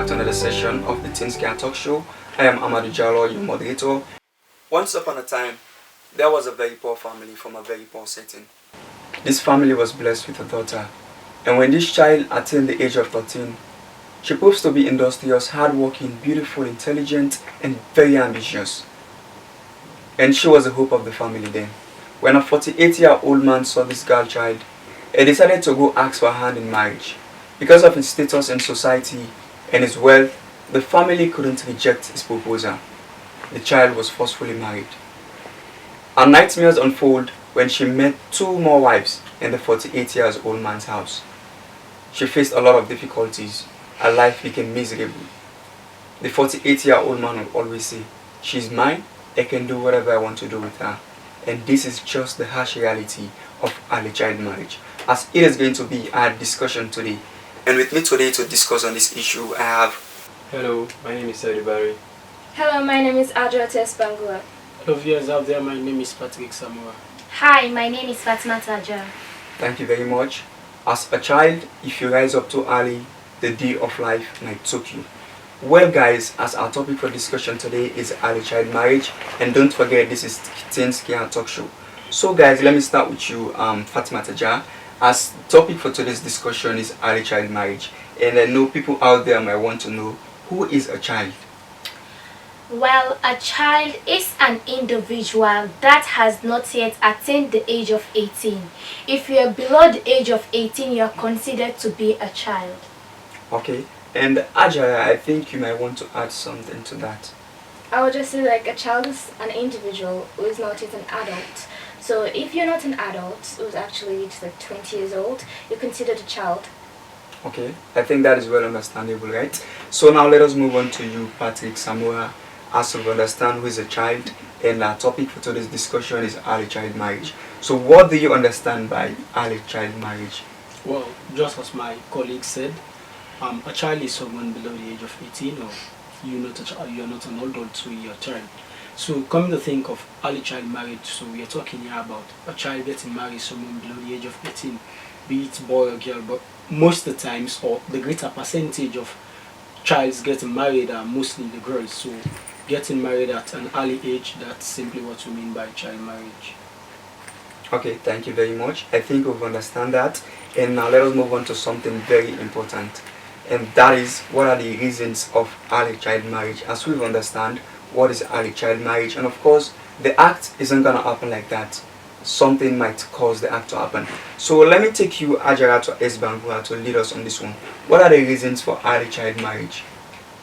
to another session of the Teen Scan Talk Show. I am Amadou Jallo, your moderator. Once upon a time, there was a very poor family from a very poor setting. This family was blessed with a daughter, and when this child attained the age of 13, she proves to be industrious, hardworking, beautiful, intelligent, and very ambitious. And she was the hope of the family then. When a 48-year-old man saw this girl child, he decided to go ask for her hand in marriage. Because of his status in society and his wealth, the family couldn't reject his proposal. The child was forcefully married. Her nightmares unfold when she met two more wives in the 48-year-old man's house. She faced a lot of difficulties. Her life became miserable. The 48-year-old man would always say, "She's mine, I can do whatever I want to do with her." And this is just the harsh reality of early child marriage, as it is going to be our discussion today. And with me today to discuss on this issue, I have... Hello, my name is Educative. Hello, my name is Educative. Hello viewers out there, my name is Patrick Samoa. Hi, my name is Fatima Taja. Thank you very much. As a child, if you rise up too early, the day of life might took you. Well guys, as our topic for discussion today is early child marriage, and don't forget this is Teen Scan Talk Show. So guys, let me start with you, Fatima Taja. As topic for today's discussion is early child marriage, and I know people out there might want to know, who is a child? Well, a child is an individual that has not yet attained the age of 18. If you are below the age of 18, you are considered to be a child. Okay, and Ajaya, I think you might want to add something to that. I would just say like a child is an individual who is not yet an adult. So if you're not an adult who's actually reached like 20 years old, you're considered a child. Okay, I think that is well understandable, right? So now let us move on to you, Patrick Samoa, as we understand who is a child, and our topic for today's discussion is early child marriage. So what do you understand by early child marriage? Well, just as my colleague said, a child is someone below the age of 18, or you're not a child, you're not an adult, so you're a child. So coming to think of early child marriage, so we are talking here about a child getting married someone below the age of 18, be it boy or girl, but most of the times, or the greater percentage of childs getting married are mostly the girls. So getting married at an early age, that's simply what we mean by child marriage. Okay, thank you very much. I think we've understand that, and now let us move on to something very important, and that is, what are the reasons of early child marriage? As we understand, what is early child marriage? And of course, the act isn't gonna happen like that. Something might cause the act to happen. So let me take you, Ajara, to Esbangua to lead us on this one. What are the reasons for early child marriage?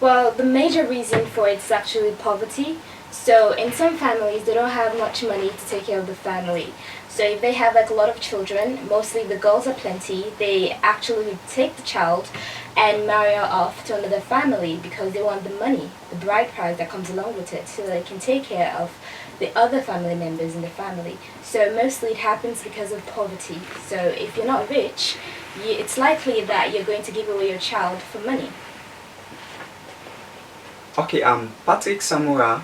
Well, the major reason for it is actually poverty. So in some families, they don't have much money to take care of the family. So if they have like a lot of children, mostly the girls are plenty, they actually take the child and marry her off to another family because they want the money, the bride price that comes along with it, so they can take care of the other family members in the family. So mostly it happens because of poverty. So if you're not rich, it's likely that you're going to give away your child for money. Okay, Patrick Samura,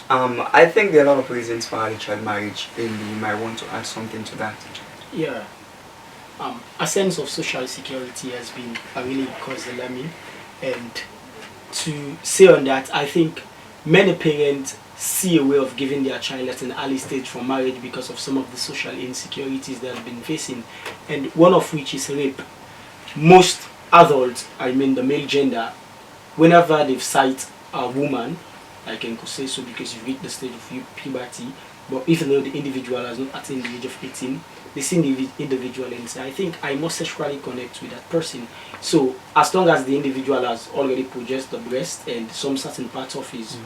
I think there are a lot of reasons for early child marriage, and you might want to add something to that. Yeah. A sense of social security has been a really caused alarming, and to say on that, I think many parents see a way of giving their child at an early stage for marriage because of some of the social insecurities they have been facing, and one of which is rape. Most adults, I mean the male gender, whenever they've sight a woman, I can say so because you've reached the stage of puberty, but even though the individual has not attained the age of 18, they see the individual and say, I think I must sexually connect with that person. So as long as the individual has already produced the breast and some certain parts of his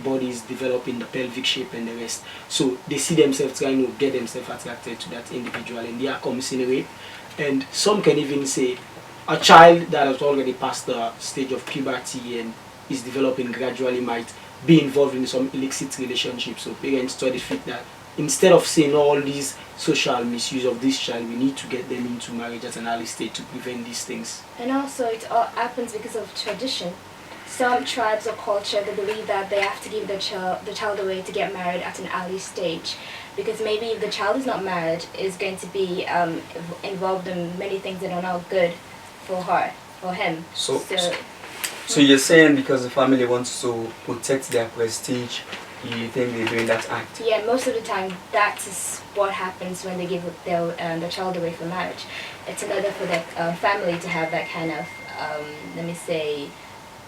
body is developing the pelvic shape and the rest, so they see themselves trying to get themselves attracted to that individual, and they are committing rape. And some can even say a child that has already passed the stage of puberty and is developing gradually might be involved in some illicit relationships. So parents try to fit that. Instead of seeing all these social misuse of this child, we need to get them into marriage at an early stage to prevent these things. And also it all happens because of tradition. Some tribes or culture, they believe that they have to give the child away to get married at an early stage, because maybe if the child is not married, is going to be involved in many things that are not good for her or him. So So you're saying because the family wants to protect their prestige, you think they're doing that act? Yeah, most of the time that is what happens when they give their child away for marriage. It's in order for the family to have that kind of, let me say,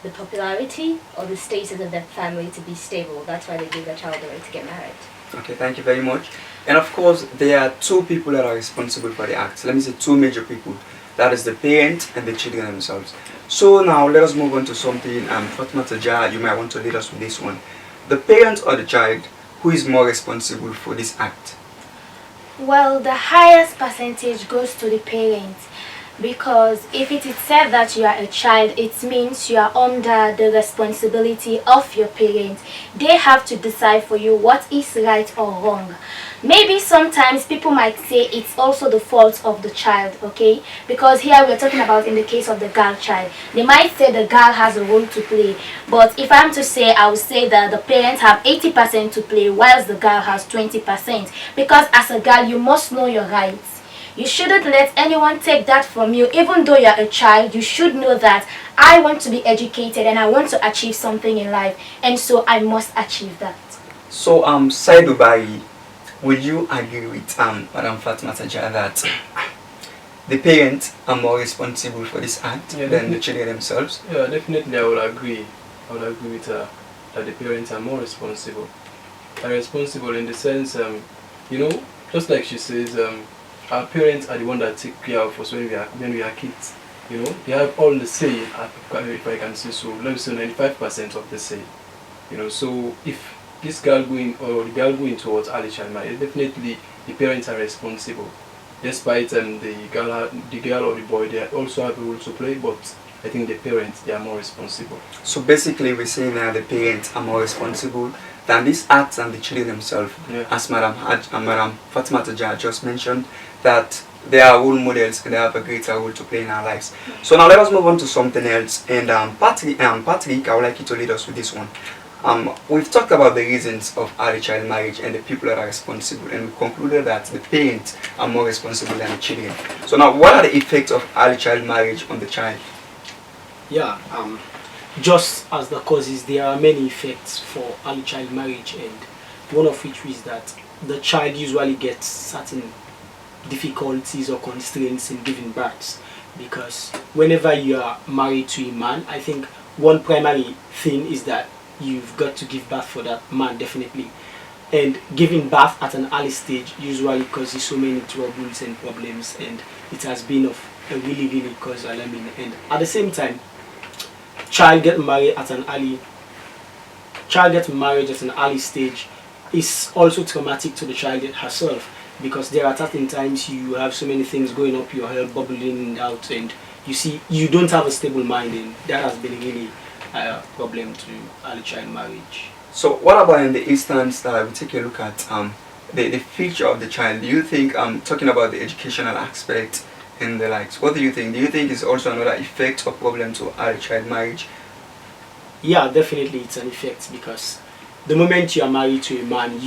the popularity or the status of the family to be stable. That's why they give their child away to get married. Okay, thank you very much. And of course, there are two people that are responsible for the act. Let me say two major people. That is the parent and the children themselves. So now let us move on to something. Fatima Taja, you might want to lead us with this one. The parent or the child, who is more responsible for this act? Well, the highest percentage goes to the parents, because if it is said that you are a child, it means you are under the responsibility of your parents. They have to decide for you what is right or wrong. Maybe sometimes people might say it's also the fault of the child, okay? Because here we're talking about in the case of the girl child. They might say the girl has a role to play, but if I'm to say, I would say that the parents have 80% to play whilst the girl has 20%. Because as a girl, you must know your rights. You shouldn't let anyone take that from you. Even though you're a child, you should know that I want to be educated and I want to achieve something in life, and so I must achieve that. So, Saidu Bai, will you agree with Madam Fatima Taja that the parents are more responsible for this act than the children themselves? Yeah, definitely I would agree. I would agree with her that the parents are more responsible. Are responsible in the sense, you know, just like she says, our parents are the ones that take care of us when we are kids. You know, they have all the say, if I can say so. Let me say 95% of the say. You know, so if this girl going or the girl going towards early child marriage, definitely the parents are responsible. Despite the girl or the boy, they also have a role to play, but I think the parents, they are more responsible. So basically we're saying that the parents are more responsible than these acts and the children themselves. Yeah. As Madam Fatima Taja just mentioned, that they are role models and they have a greater role to play in our lives. So now let us move on to something else. And Patrick, I would like you to lead us with this one. We've talked about the reasons of early child marriage and the people that are responsible, and we concluded that the parents are more responsible than the children. So now, what are the effects of early child marriage on the child? Yeah, just as the causes, there are many effects for early child marriage, and one of which is that the child usually gets certain difficulties or constraints in giving birth, because whenever you are married to a man, I think one primary thing is that you've got to give birth for that man, definitely. And giving birth at an early stage usually causes so many troubles and problems, and it has been of a really cause alarming. And at the same time, child getting married at an early stage is also traumatic to the child herself, because there are certain times you have so many things going up your head, bubbling out, and you see you don't have a stable mind, and that has been really a problem to early child marriage. So what about in the instance that we take a look at the future of the child? Do you think, talking about the educational aspect and the likes, what do you think? Do you think it's also another effect or problem to early child marriage? Yeah, definitely it's an effect, because the moment you are married to a man,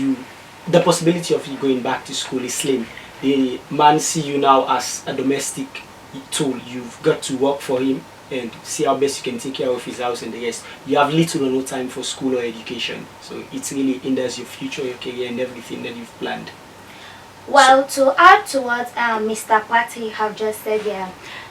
the possibility of you going back to school is slim. The man see you now as a domestic tool. You've got to work for him and see how best you can take care of his house and the rest. You have little or no time for school or education, so it really hinders your future, your career, and everything that you've planned. Well, to add to what Mr. Patty have just said here,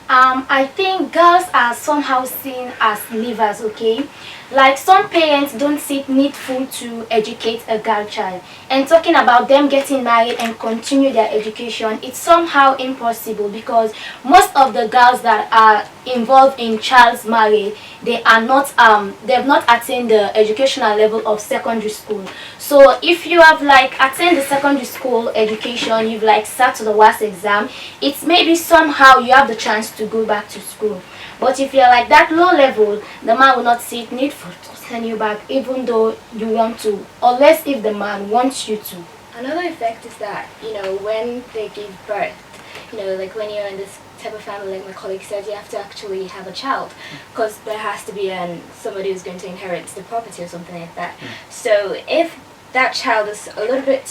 I think girls are somehow seen as leavers, okay? Like some parents don't see it needful to educate a girl child. And talking about them getting married and continue their education, it's somehow impossible, because most of the girls that are involved in child's marriage, they've not attained the educational level of secondary school. So if you have like attained the secondary school education, you've like sat to the WAS exam, it's maybe somehow you have the chance to go back to school. But if you're like that low level, the man will not see it needful to send you back, even though you want to, unless if the man wants you to. Another effect is that, when they give birth, like when you're in this type of family, like my colleague said, you have to actually have a child, because there has to be somebody who's going to inherit the property or something like that. So if that child is a little bit,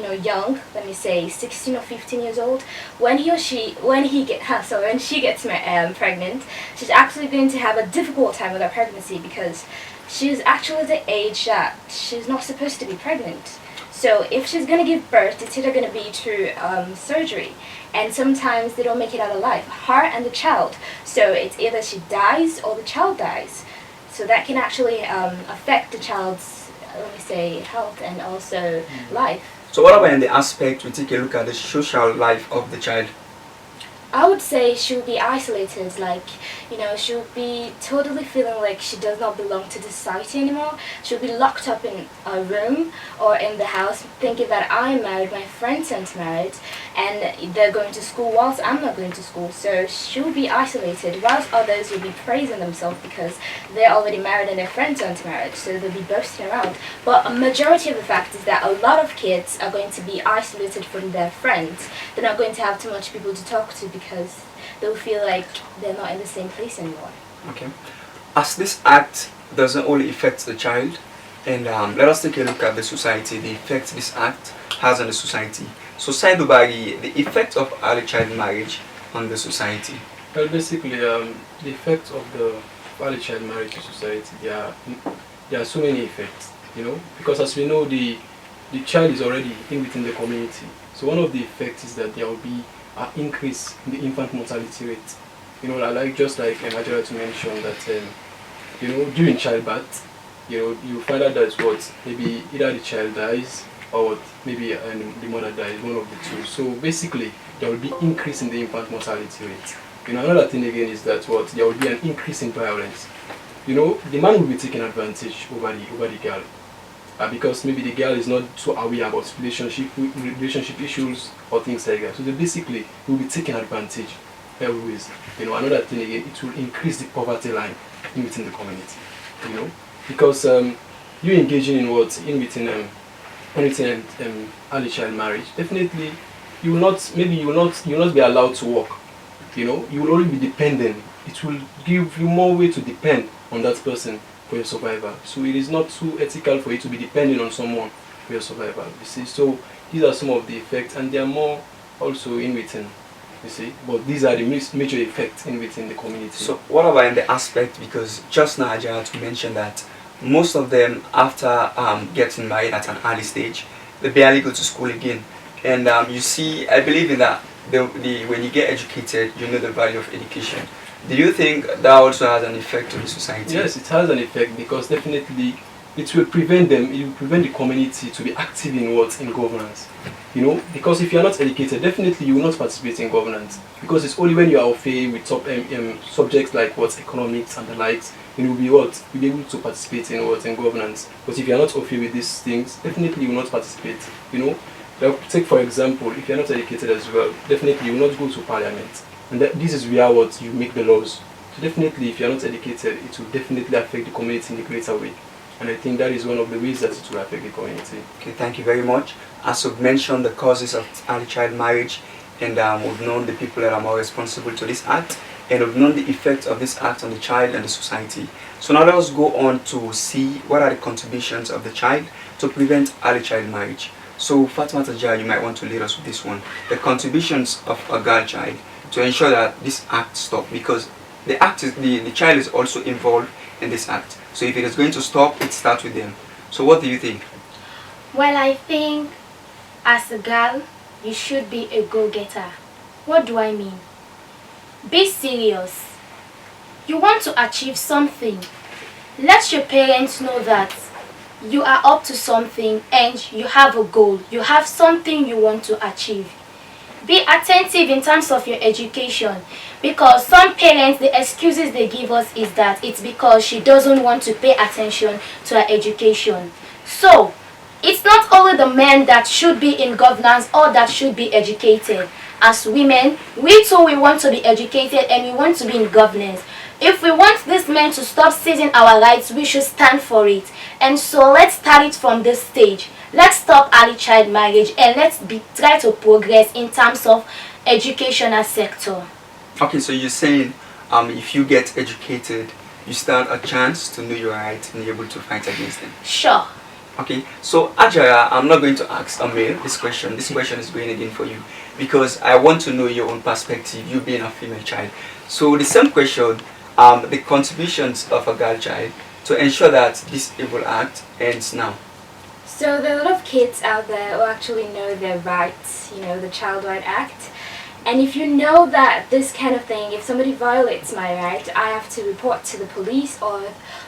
young, let me say 16 or 15 years old, when she gets pregnant, she's actually going to have a difficult time with her pregnancy because she's actually the age that she's not supposed to be pregnant. So if she's going to give birth, it's either going to be through surgery, and sometimes they don't make it out alive, her and the child. So it's either she dies or the child dies. So that can actually affect the child's, let me say, health and also life. So what about in the aspect we take a look at the social life of the child? I would say she'll be isolated, like, she'll be totally feeling like she does not belong to the society anymore. She'll be locked up in a room or in the house thinking that I'm married, my friends aren't married, and they're going to school whilst I'm not going to school. So she'll be isolated, whilst others will be praising themselves because they're already married and their friends aren't married, so they'll be boasting around. But a majority of the fact is that a lot of kids are going to be isolated from their friends. They're not going to have too much people to talk to because they'll feel like they're not in the same place anymore. Okay. As this act doesn't only affect the child, and let us take a look at the society, the effect this act has on the society. So, Saidubari, the effect of early child marriage on the society. Well, basically, the effect of the early child marriage to society, there are so many effects, because as we know, the child is already within the community. So one of the effects is that there will be an increase in the infant mortality rate. Just like Angela to mention that, during childbirth, you find out that maybe either the child dies or maybe the mother dies, one of the two. So basically, there will be increase in the infant mortality rate. Another thing again is that there will be an increase in violence. The man will be taking advantage over the girl. Because maybe the girl is not so aware about relationship issues or things like that. So they basically will be taking advantage always. Another thing again, it will increase the poverty line within the community. Because you engaging in within early child marriage, definitely you will not be allowed to work. You will only be dependent. It will give you more way to depend on that person for your survival. So it is not too ethical for you to be dependent on someone for your survival. You see, so these are some of the effects, and there are more also in within. You see, but these are the major effects in within the community. So what about in the aspect, because just now I had to mention that most of them after getting married at an early stage, they barely go to school again, and you see, I believe in that. When you get educated, you know the value of education. Do you think that also has an effect on the society? Yes, it has an effect, because definitely it will prevent the community to be active in governance. Because if you are not educated, definitely you will not participate in governance. Because it's only when you are au fait with top subjects like economics and the likes, you'll be able to participate in governance. But if you are not au fait with these things, definitely you will not participate. Take for example, if you are not educated as well, definitely you will not go to parliament. And this is where you make the laws. So definitely, if you are not educated, it will definitely affect the community in a greater way. And I think that is one of the ways that it will affect the community. Okay, thank you very much. As we've mentioned the causes of early child marriage, and we've known the people that are more responsible to this act, and we've known the effect of this act on the child and the society. So now let us go on to see what are the contributions of the child to prevent early child marriage. So Fatima Tajah, you might want to lead us with this one. The contributions of a girl child to ensure that this act stops, because the child is also involved in this act. So if it is going to stop, it starts with them. So what do you think? Well, I think as a girl, you should be a go-getter. What do I mean? Be serious. You want to achieve something. Let your parents know that you are up to something and you have a goal. You have something you want to achieve. Be attentive in terms of your education, because some parents, the excuses they give us is that it's because she doesn't want to pay attention to her education. So, it's not only the men that should be in governance or that should be educated. As women, we too, we want to be educated and we want to be in governance. If we want these men to stop seizing our rights, we should stand for it. And so let's start it from this stage. Let's stop early child marriage and let's try to progress in terms of educational sector. Okay, so you're saying if you get educated, you stand a chance to know your rights and be able to fight against them. Sure. Okay, so Ajaya, I'm not going to ask Amir this question. This question is going again for you because I want to know your own perspective, you being a female child. So the same question, the contributions of a girl child to ensure that this evil act ends now. So there are a lot of kids out there who actually know their rights, the Child Right Act. And if you know that this kind of thing, if somebody violates my right, I have to report to the police or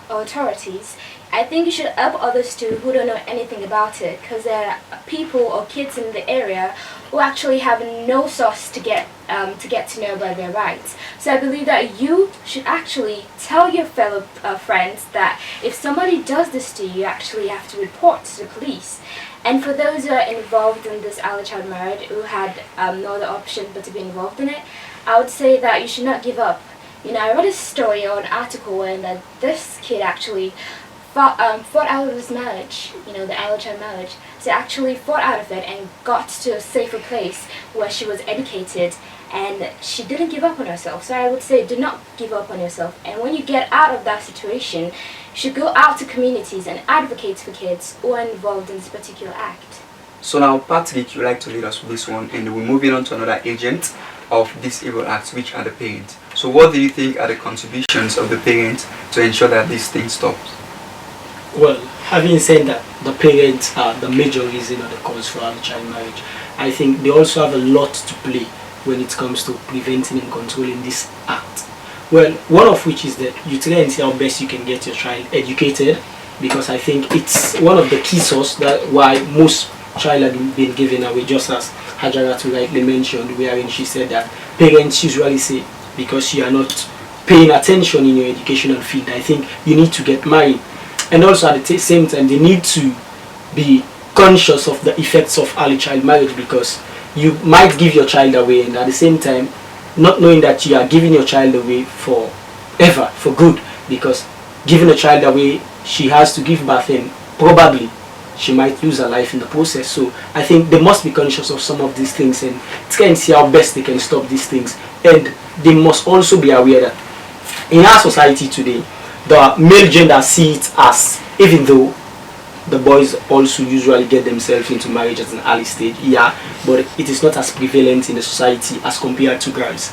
authorities. I think you should help others too who don't know anything about it, because there are people or kids in the area who actually have no source to get to know about their rights. So I believe that you should actually tell your fellow friends that if somebody does this to you, you actually have to report to the police. And for those who are involved in this early child marriage, who had no other option but to be involved in it, I would say that you should not give up. I read a story or an article where that this kid actually fought out of his marriage, the early child marriage. So actually fought out of it and got to a safer place where she was educated, and she didn't give up on herself. So I would say do not give up on yourself. And when you get out of that situation, you should go out to communities and advocate for kids who are involved in this particular act. So now, Patrick, you like to lead us with this one, and we're moving on to another agent of this evil act, which are the parents. So what do you think are the contributions of the parents to ensure that this thing stops? Well, having said that the parents are the major reason or the cause for early child marriage, I think they also have a lot to play when it comes to preventing and controlling this act. Well, one of which is that you try and see how best you can get your child educated, because I think it's one of the key sources that why most child are being given away, just as Hajaratu rightly mentioned, wherein she said that parents usually say because you are not paying attention in your educational field, I think you need to get married. And also at the same time, they need to be conscious of the effects of early child marriage, because you might give your child away and at the same time not knowing that you are giving your child away forever, for good, because giving a child away, she has to give birth and probably she might lose her life in the process. So I think they must be conscious of some of these things and try and see how best they can stop these things. And they must also be aware that in our society today, the male gender see it as, even though the boys also usually get themselves into marriage at an early stage, yeah, but it is not as prevalent in the society as compared to girls.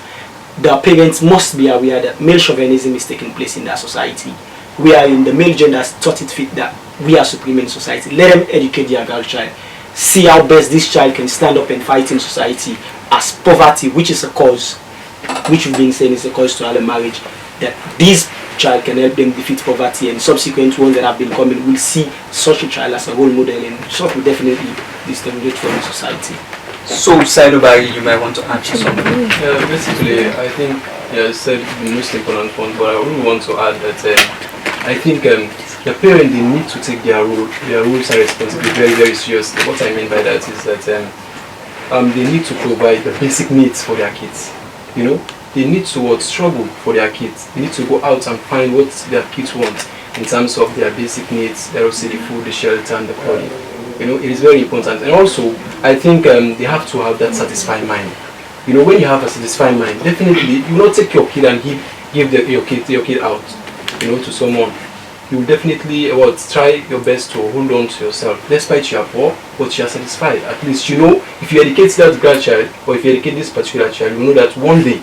The parents must be aware that male chauvinism is taking place in their society, wherein the male gender has thought it fit that we are supreme in society. Let them educate their girl child, see how best this child can stand up and fight in society, as poverty, which is a cause, which we've been saying is a cause to early marriage, that this child can help them defeat poverty, and subsequent ones that have been coming will see such a child as a role model, and such will definitely distinguish from the society. So, Saidubari, you might want to add something. Basically, I think you said the most important point, but I really want to add that I think the parents, they need to take their rules and responsibility very, very seriously. What I mean by that is that they need to provide the basic needs for their kids. They need to struggle for their kids. They need to go out and find what their kids want in terms of their basic needs, the food, the shelter, and the clothing. It is very important. And also, I think they have to have that satisfied mind. When you have a satisfied mind, definitely you will not take your kid and give your kid out, to someone. You will definitely try your best to hold on to yourself, despite you are poor, but you are satisfied. At least if you educate that grandchild, or if you educate this particular child, you know that one day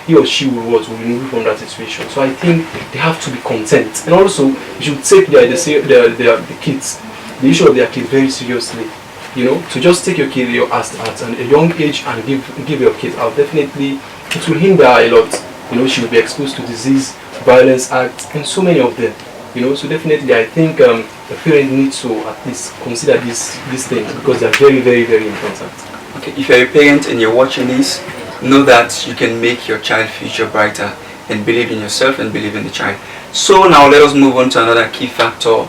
he or she will remove from that situation. So I think they have to be content, and also you should take the kids, the issue of their kids, very seriously. To just take your kid at a young age and give your kid out, definitely it will hinder a lot. She will be exposed to disease, violence acts, and so many of them. So definitely I think the parent needs to at least consider these things, because they are very, very, very important. Okay, if you're a parent and you're watching this, know that you can make your child's future brighter, and believe in yourself and believe in the child. So now let us move on to another key factor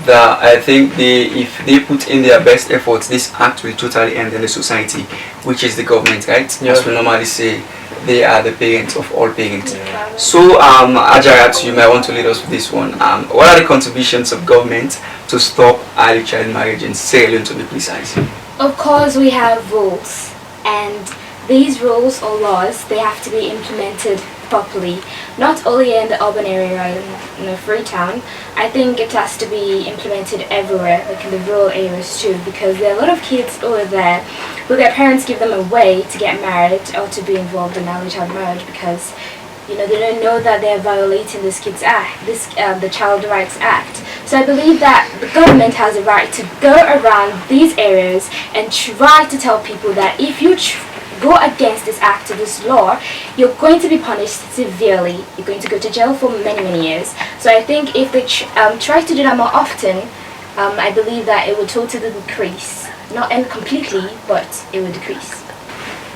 that I think if they put in their best efforts, this act will totally end in the society, which is the government, right? Yeah. As we normally say, they are the parents of all parents. Yeah. So Ajarat, you might want to lead us with this one. What are the contributions of government to stop early child marriage in Sierra Leone, to be precise? Of course, we have rules, and these rules or laws, they have to be implemented properly, not only in the urban area in Freetown. I think it has to be implemented everywhere, like in the rural areas too, because there are a lot of kids over there who their parents give them a way to get married or to be involved in early child marriage because they don't know that they're violating this Kids Act, the Child Rights Act. So I believe that the government has a right to go around these areas and try to tell people that if you go against this act or this law, you're going to be punished severely. You're going to go to jail for many, many years. So I think if they try to do that more often, I believe that it would totally decrease. Not end completely, but it would decrease.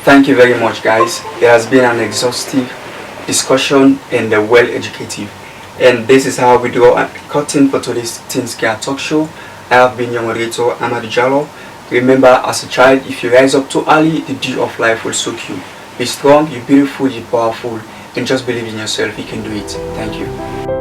Thank you very much, guys. It has been an exhaustive discussion and well educative. And this is how we do our cutting for today's Teens Care Talk Show. I have been your moderator, Amadou Jallo. Remember, as a child, if you rise up too early, the dew of life will soak you. Be strong, you're beautiful, you're powerful, and just believe in yourself. You can do it. Thank you.